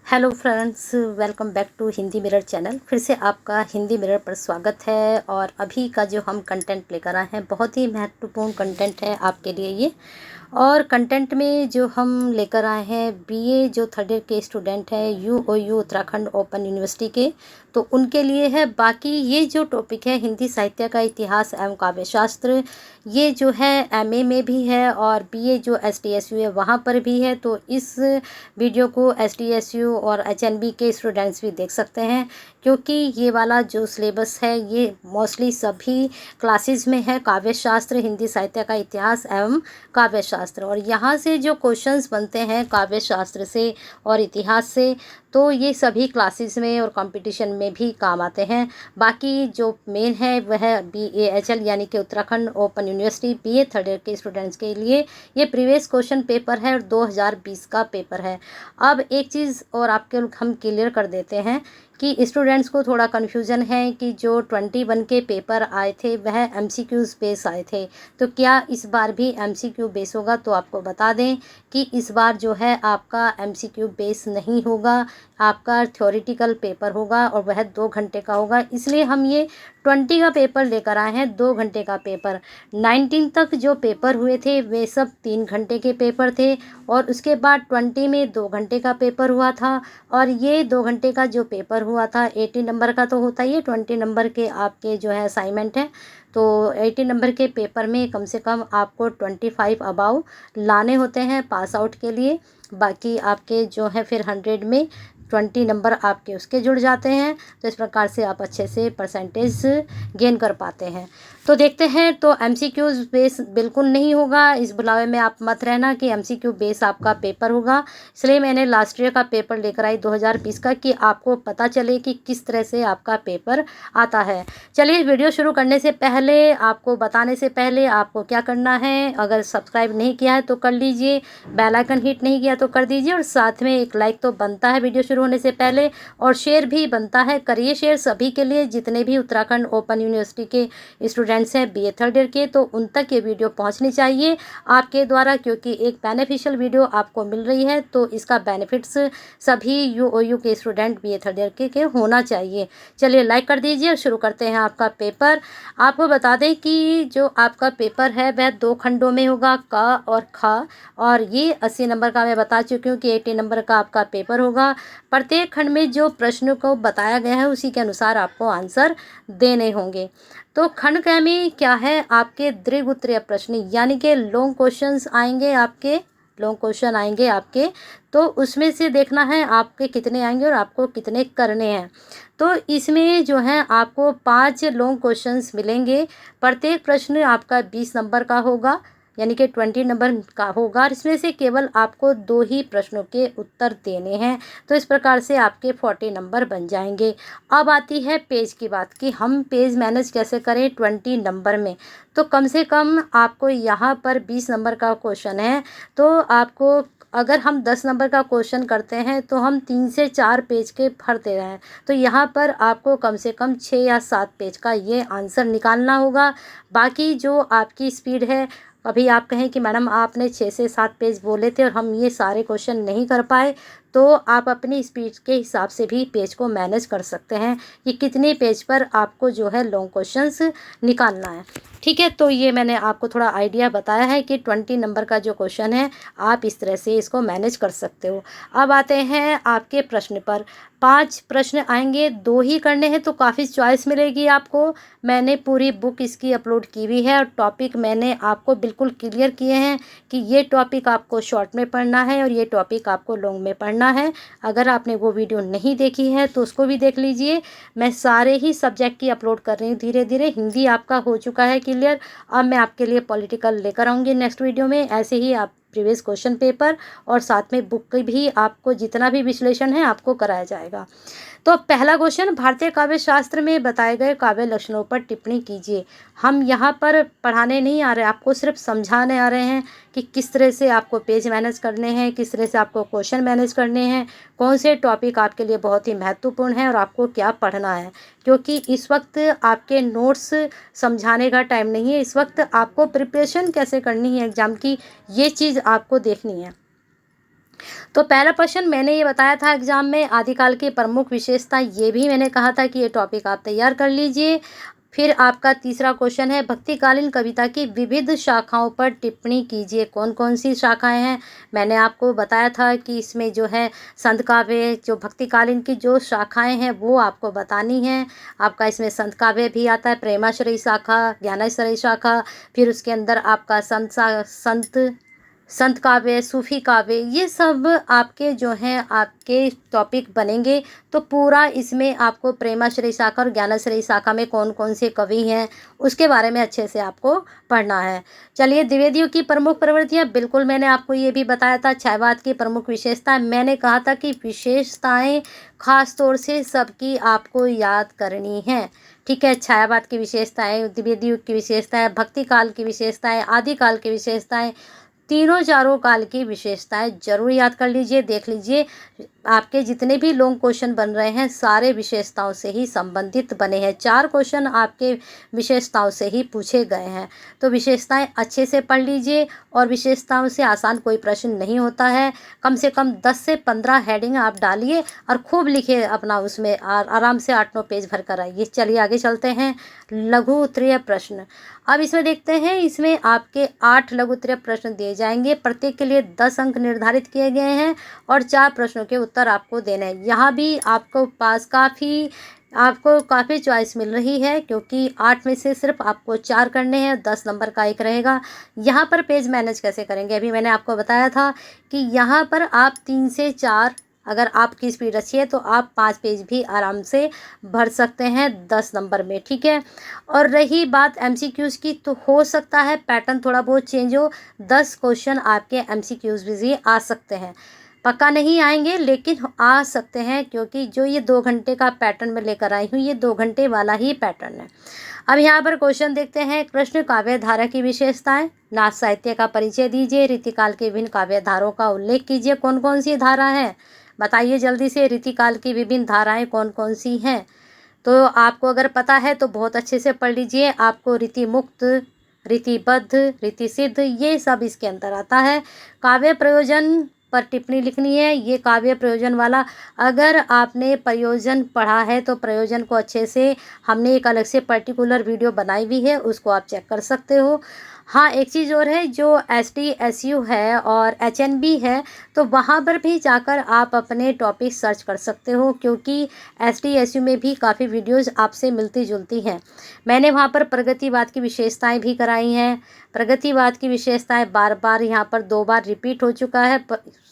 Hello friends, welcome back to Hindi mirror channel. फिर से आपका हिंदी मिरर पर स्वागत है। और अभी का जो हम कंटेंट लेकर आए हैं बहुत ही महत्वपूर्ण कंटेंट है आपके लिए ये। और कंटेंट में जो हम लेकर आए हैं बीए जो थर्ड ईयर के स्टूडेंट हैं यूओयू उत्तराखंड ओपन यूनिवर्सिटी के, तो उनके लिए है। बाकी ये जो टॉपिक है हिंदी साहित्य का इतिहास एवं काव्य शास्त्र, ये जो है एमए में भी है और बीए जो एसटीएसयू है वहाँ पर भी है। तो इस वीडियो को एसटीएसयू और एचएनबी के स्टूडेंट्स भी देख सकते हैं, क्योंकि ये वाला जो सिलेबस है ये मोस्टली सभी क्लासेस में है। काव्य शास्त्र, हिंदी साहित्य का इतिहास एवं काव्य शास्त्र, और यहाँ से जो क्वेश्चंस बनते हैं काव्य शास्त्र से और इतिहास से, तो ये सभी क्लासेस में और कंपटीशन में भी काम आते हैं। बाकी जो मेन है वह बीएएचएल यानी कि Uttarakhand open university BA third year के स्टूडेंट्स के लिए ये प्रीवियस क्वेश्चन पेपर है और 2020 का पेपर है। अब एक चीज़ और आपके हम क्लियर कर देते हैं कि स्टूडेंट्स को थोड़ा कन्फ्यूज़न है कि जो 21 के पेपर आए थे वह एमसीक्यूज़ बेस आए थे, तो क्या इस बार भी एमसीक्यू बेस होगा? तो आपको बता दें कि इस बार जो है आपका एमसीक्यू बेस नहीं होगा, आपका थ्योरेटिकल पेपर होगा और वह 2 घंटे का होगा। इसलिए हम ये 20 का पेपर लेकर आए हैं, 2 घंटे का पेपर। 19 तक जो पेपर हुए थे वे सब 3 घंटे के पेपर थे, और उसके बाद 20 में 2 घंटे का पेपर हुआ था। और ये 2 घंटे का जो पेपर हुआ था 80 नंबर का तो होता ही है, 20 नंबर के आपके जो है असाइनमेंट है। तो 80 नंबर के पेपर में कम से कम आपको 25 अबाव लाने होते हैं पास आउट के लिए। बाकी आपके जो है फिर 100 में 20 नंबर आपके उसके जुड़ जाते हैं। तो इस प्रकार से आप अच्छे से परसेंटेज गेन कर पाते हैं। तो देखते हैं। तो एमसीक्यूज़ बेस बिल्कुल नहीं होगा, इस बुलावे में आप मत रहना कि एमसीक्यू बेस आपका पेपर होगा। इसलिए मैंने लास्ट ईयर का पेपर लेकर आई 2020 का, कि आपको पता चले कि किस तरह से आपका पेपर आता है। चलिए, वीडियो शुरू करने से पहले, आपको बताने से पहले आपको क्या करना है, अगर सब्सक्राइब नहीं किया है तो कर लीजिए, बेल आइकन हिट नहीं किया तो कर दीजिए, और साथ में एक लाइक तो बनता है वीडियो शुरू होने से पहले, और शेयर भी बनता है। करिए शेयर सभी के लिए, जितने भी उत्तराखंड ओपन यूनिवर्सिटी के स्टूडेंट्स हैं बीए थर्ड ईयर के, तो उन तक ये वीडियो पहुंचनी चाहिए आपके द्वारा, क्योंकि एक बेनिफिशियल वीडियो आपको मिल रही है। तो इसका बेनिफिट्स सभी यूओयू के स्टूडेंट बीए थर्ड ईयर के होना चाहिए। चलिए, लाइक कर दीजिए और शुरू करते हैं आपका पेपर। आपको बता दें कि जो आपका पेपर है वह 2 खंडों में होगा, क और ख, और ये 80 नंबर का मैं बता चुकी हूँ कि 80 नंबर का आपका पेपर होगा। प्रत्येक खंड में जो प्रश्न को बताया गया है उसी के अनुसार आपको आंसर देने होंगे। तो खंड क में क्या है, आपके दीर्घ उत्तरीय प्रश्न यानी कि लॉन्ग क्वेश्चंस आएंगे, आपके लॉन्ग क्वेश्चन आएंगे आपके। तो उसमें से देखना है आपके कितने आएंगे और आपको कितने करने हैं। तो इसमें जो है आपको 5 लॉन्ग क्वेश्चंस मिलेंगे। प्रत्येक प्रश्न आपका 20 नंबर का होगा, यानी कि 20 नंबर का होगा, और इसमें से केवल आपको 2 ही प्रश्नों के उत्तर देने हैं। तो इस प्रकार से आपके 40 नंबर बन जाएंगे। अब आती है पेज की बात, कि हम पेज मैनेज कैसे करें 20 नंबर में। तो कम से कम आपको यहाँ पर 20 नंबर का क्वेश्चन है, तो आपको, अगर हम 10 नंबर का क्वेश्चन करते हैं तो हम 3 से 4 पेज के भर दे रहे हैं। तो यहाँ पर आपको कम से कम 6 या 7 पेज का ये आंसर निकालना होगा। बाकी जो आपकी स्पीड है, अभी आप कहें कि मैडम आपने 6 से 7 पेज बोले थे और हम ये सारे क्वेश्चन नहीं कर पाए, तो आप अपनी स्पीड के हिसाब से भी पेज को मैनेज कर सकते हैं कि कितने पेज पर आपको जो है लॉन्ग क्वेश्चंस निकालना है। ठीक है, तो ये मैंने आपको थोड़ा आइडिया बताया है कि 20 नंबर का जो क्वेश्चन है आप इस तरह से इसको मैनेज कर सकते हो। अब आते हैं आपके प्रश्न पर। 5 प्रश्न आएंगे, 2 ही करने हैं, तो काफ़ी चॉइस मिलेगी आपको। मैंने पूरी बुक इसकी अपलोड की हुई है और टॉपिक मैंने आपको बिल्कुल क्लियर किए हैं कि ये टॉपिक आपको शॉर्ट में पढ़ना है और ये टॉपिक आपको लॉन्ग में पढ़ना है। अगर आपने वो वीडियो नहीं देखी है तो उसको भी देख लीजिए। मैं सारे ही सब्जेक्ट की अपलोड कर रही हूँ धीरे धीरे। हिंदी आपका हो चुका है क्लियर, अब मैं आपके लिए पॉलिटिकल लेकर आऊँगी नेक्स्ट वीडियो में। ऐसे ही आप प्रीवियस क्वेश्चन पेपर और साथ में बुक की भी आपको जितना भी विश्लेषण है आपको कराया जाएगा। तो पहला क्वेश्चन, भारतीय काव्य शास्त्र में बताए गए काव्य लक्षणों पर टिप्पणी कीजिए। हम यहाँ पर पढ़ाने नहीं आ रहे, आपको सिर्फ समझाने आ रहे हैं कि किस तरह से आपको पेज मैनेज करने हैं, किस तरह से आपको क्वेश्चन मैनेज करने हैं, कौन से टॉपिक आपके लिए बहुत ही महत्वपूर्ण है और आपको क्या पढ़ना है। क्योंकि इस वक्त आपके नोट्स समझाने का टाइम नहीं है, इस वक्त आपको प्रिपरेशन कैसे करनी है एग्ज़ाम की, ये चीज़ आपको देखनी है। तो पहला प्रश्न मैंने ये बताया था एग्जाम में, आदिकाल की प्रमुख विशेषता, ये भी मैंने कहा था कि ये टॉपिक आप तैयार कर लीजिए। फिर आपका तीसरा क्वेश्चन है, भक्तिकालीन कविता की विविध शाखाओं पर टिप्पणी कीजिए। कौन कौन सी शाखाएं हैं, मैंने आपको बताया था कि इसमें जो है संत काव्य, जो भक्तिकालीन की जो शाखाएं हैं वो आपको बतानी हैं। आपका इसमें संत काव्य भी आता है, प्रेमाश्रयी शाखा, ज्ञानाश्रयी शाखा, फिर उसके अंदर आपका संत काव्य, सूफी काव्य, ये सब आपके जो हैं आपके टॉपिक बनेंगे। तो पूरा इसमें आपको प्रेमाश्रयी शाखा और ज्ञानाश्रयी शाखा में कौन कौन से कवि हैं उसके बारे में अच्छे से आपको पढ़ना है। चलिए, द्विवेदियों की प्रमुख प्रवृत्तियाँ, बिल्कुल मैंने आपको ये भी बताया था। छायावाद की प्रमुख विशेषताएं, मैंने कहा था कि विशेषताएं खास तौर से सबकी आपको याद करनी है। ठीक है, छायावाद की विशेषताएं, द्विवेदी की विशेषताएं, भक्ति काल की विशेषताएं, आदिकाल की विशेषताएं, तीनों चारों काल की विशेषताएं जरूर याद कर लीजिए। देख लीजिए, आपके जितने भी लॉन्ग क्वेश्चन बन रहे हैं सारे विशेषताओं से ही संबंधित बने हैं। 4 क्वेश्चन आपके विशेषताओं से ही पूछे गए हैं। तो विशेषताएं अच्छे से पढ़ लीजिए, और विशेषताओं से आसान कोई प्रश्न नहीं होता है। कम से कम 10 से 15 हेडिंग आप डालिए और खूब लिखिए अपना, उसमें आराम से 8-9 पेज भर कर आइए। चलिए आगे चलते हैं। लघु उत्तरीय प्रश्न, अब इसमें देखते हैं, इसमें आपके 8 लघु उत्तरीय प्रश्न दिए जाएंगे। प्रत्येक के लिए 10 अंक निर्धारित किए गए हैं और 4 प्रश्नों के उत्तर आपको देने हैं। यहाँ भी आपको पास काफ़ी चॉइस मिल रही है, क्योंकि 8 में से सिर्फ आपको 4 करने हैं, 10 नंबर का एक रहेगा। यहाँ पर पेज मैनेज कैसे करेंगे, अभी मैंने आपको बताया था कि यहाँ पर आप 3 से 4, अगर आपकी स्पीड अच्छी है तो आप 5 पेज भी आराम से भर सकते हैं 10 नंबर में। ठीक है, और रही बात MCQs की, तो हो सकता है पैटर्न थोड़ा बहुत चेंज हो, 10 क्वेश्चन आपके MCQs भी आ सकते हैं। पक्का नहीं आएंगे लेकिन आ सकते हैं, क्योंकि जो ये 2 घंटे का पैटर्न मैं लेकर आई हूँ, ये 2 घंटे वाला ही पैटर्न है। अब यहाँ पर क्वेश्चन देखते हैं। कृष्ण काव्य धारा की विशेषताएं, नाथ साहित्य का परिचय दीजिए, रीतिकाल के विभिन्न काव्य धाराओं का उल्लेख कीजिए। कौन कौन सी धारा है, बताइए जल्दी से। रीतिकाल की विभिन्न धाराएं कौन कौन सी हैं, तो आपको अगर पता है तो बहुत अच्छे से पढ़ लीजिए। आपको रीति मुक्त, रीतिबद्ध, रीति सिद्ध, ये सब इसके अंदर आता है। काव्य प्रयोजन पर टिप्पणी लिखनी है। ये काव्य प्रयोजन वाला, अगर आपने प्रयोजन पढ़ा है तो प्रयोजन को अच्छे से, हमने एक अलग से पर्टिकुलर वीडियो बनाई हुई है, उसको आप चेक कर सकते हो। हाँ, एक चीज़ और है, जो ST SU है और HNB है, तो वहाँ पर भी जाकर आप अपने टॉपिक सर्च कर सकते हो, क्योंकि ST SU में भी काफ़ी वीडियोज़ आपसे मिलती जुलती हैं। मैंने वहाँ पर प्रगतिवाद की विशेषताएं भी कराई हैं। प्रगतिवाद की विशेषताएं बार बार यहाँ पर 2 बार रिपीट हो चुका है।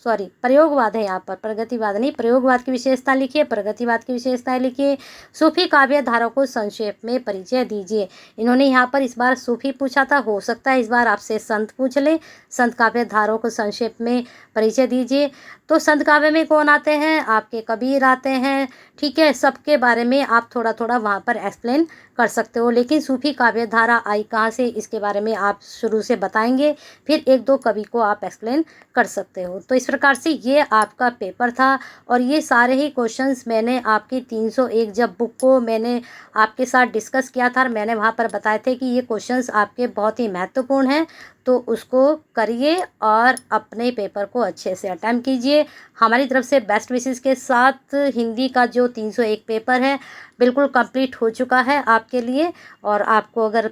प्रयोगवाद है यहाँ पर, प्रगतिवाद नहीं। प्रयोगवाद की विशेषता लिखिए, प्रगतिवाद की विशेषताएं लिखिए। सूफी काव्य धारा को संक्षेप में परिचय दीजिए। इन्होंने यहाँ पर इस बार सूफी पूछा था, हो सकता है इस बार आपसे संत पूछ ले। संत काव्य धाराओं को संक्षेप में परिचय दीजिए। तो संत काव्य में कौन आते हैं, आपके कबीर आते हैं। ठीक है, सबके बारे में आप थोड़ा थोड़ा वहाँ पर एक्सप्लेन कर सकते हो, लेकिन सूफी काव्य धारा आई कहाँ से, इसके बारे में आप शुरू से बताएंगे, फिर 1-2 कवि को आप एक्सप्लेन कर सकते हो। तो इस प्रकार से ये आपका पेपर था, और ये सारे ही क्वेश्चंस मैंने आपकी 301 जब बुक को मैंने आपके साथ डिस्कस किया था, मैंने वहाँ पर बताए थे कि ये क्वेश्चंस आपके बहुत ही महत्वपूर्ण हैं, तो उसको करिए और अपने पेपर को अच्छे से अटेम्प्ट कीजिए। हमारी तरफ से बेस्ट विशेस के साथ हिंदी का जो 301 पेपर है बिल्कुल कंप्लीट हो चुका है आपके लिए, और आपको अगर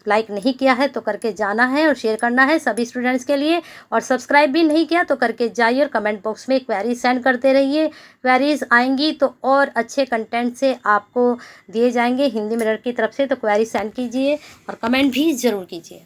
लाइक नहीं किया है तो करके जाना है और शेयर करना है सभी स्टूडेंट्स के लिए, और सब्सक्राइब भी नहीं किया तो करके जाइए और कमेंट बॉक्स में क्वेरी सेंड करते रहिए। क्वेरीज आएंगी तो और अच्छे कंटेंट से आपको दिए जाएंगे हिंदी मिरर की तरफ से, तो क्वेरी सेंड कीजिए और कमेंट भी ज़रूर कीजिए।